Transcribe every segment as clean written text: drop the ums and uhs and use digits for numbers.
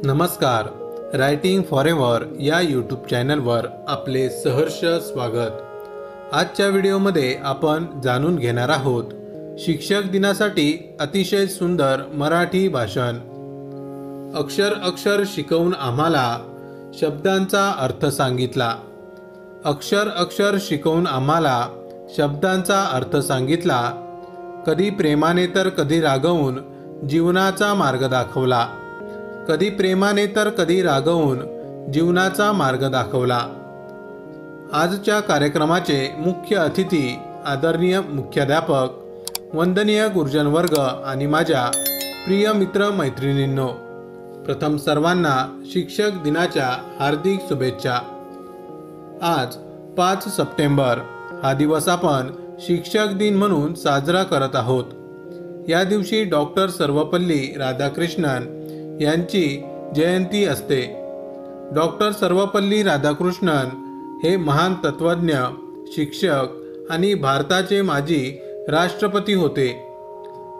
नमस्कार. Writing forever या YouTube चॅनलवर आपले सहर्ष स्वागत. आजच्या व्हिडिओमध्ये आपण जाणून घेणार आहोत शिक्षक दिनासाठी अतिशय सुंदर मराठी भाषण. अक्षर अक्षर शिकवून आम्हाला शब्दांचा अर्थ सांगितला. अक्षर अक्षर शिकवून आम्हाला शब्दांचा अर्थ सांगितला. कधी प्रेमाने तर कधी रागवून जीवनाचा मार्ग दाखवला. कधी प्रेमाने तर कधी रागवून जीवनाचा मार्ग दाखवला. आजच्या कार्यक्रमाचे मुख्य अतिथी आदरणीय मुख्याध्यापक, वंदनीय गुरुजन वर्ग आणि माझ्या प्रिय मित्र मैत्रिणींनो, प्रथम सर्वांना शिक्षक दिनाच्या हार्दिक शुभेच्छा. आज 5 सप्टेंबर हा दिवस आपण शिक्षक दिन म्हणून साजरा करत आहोत. या दिवशी डॉक्टर सर्वपल्ली राधाकृष्णन यांची जयंती असते. डॉक्टर सर्वपल्ली राधाकृष्णन हे महान तत्त्वज्ञ, शिक्षक आणि भारताचे माजी राष्ट्रपती होते.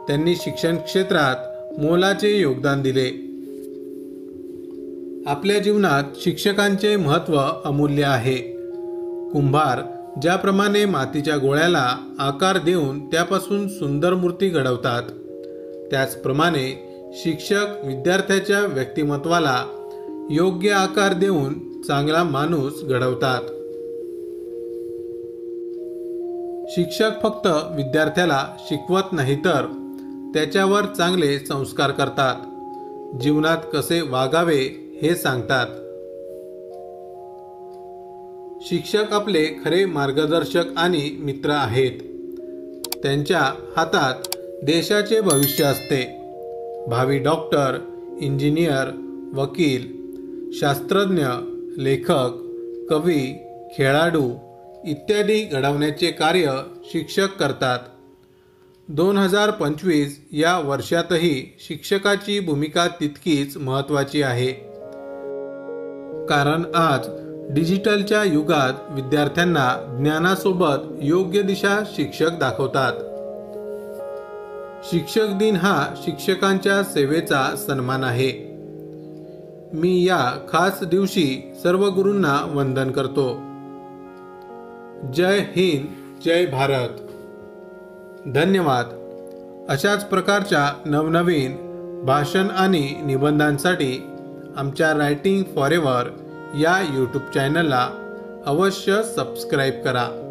त्यांनी शिक्षण क्षेत्रात मोलाचे योगदान दिले. आपल्या जीवनात शिक्षकांचे महत्त्व अमूल्य आहे. कुंभार ज्याप्रमाणे मातीच्या गोळ्याला आकार देऊन त्यापासून सुंदर मूर्ती घडवतात, त्याचप्रमाणे शिक्षक विद्यार्थ्याच्या व्यक्तिमत्वाला योग्य आकार देऊन चांगला माणूस घडवतात. शिक्षक फक्त विद्यार्थ्याला शिकवत नाही तर त्याच्यावर चांगले संस्कार करतात. जीवनात कसे वागावे हे सांगतात. शिक्षक आपले खरे मार्गदर्शक आणि मित्र आहेत. त्यांच्या हातात देशाचे भविष्य असते. भावी डॉक्टर, इंजिनियर, वकील, शास्त्रज्ञ, लेखक, कवी, खेळाडू इत्यादी घडवण्याचे कार्य शिक्षक करतात. 2025 या वर्षातही शिक्षकाची भूमिका तितकीच महत्त्वाची आहे. कारण आज डिजिटलच्या युगात विद्यार्थ्यांना ज्ञानासोबत योग्य दिशा शिक्षक दाखवतात. शिक्षक दिन हा शिक्षकांच्या सेवेचा सन्मान आहे. मी या खास दिवशी सर्व गुरूंना वंदन करतो. जय हिंद, जय भारत. धन्यवाद. अशाच प्रकारच्या नवनवीन भाषण आणि निबंधांसाठी आमच्या रायटिंग फॉरेवर या यूट्यूब चॅनलला अवश्य सबस्क्राईब करा.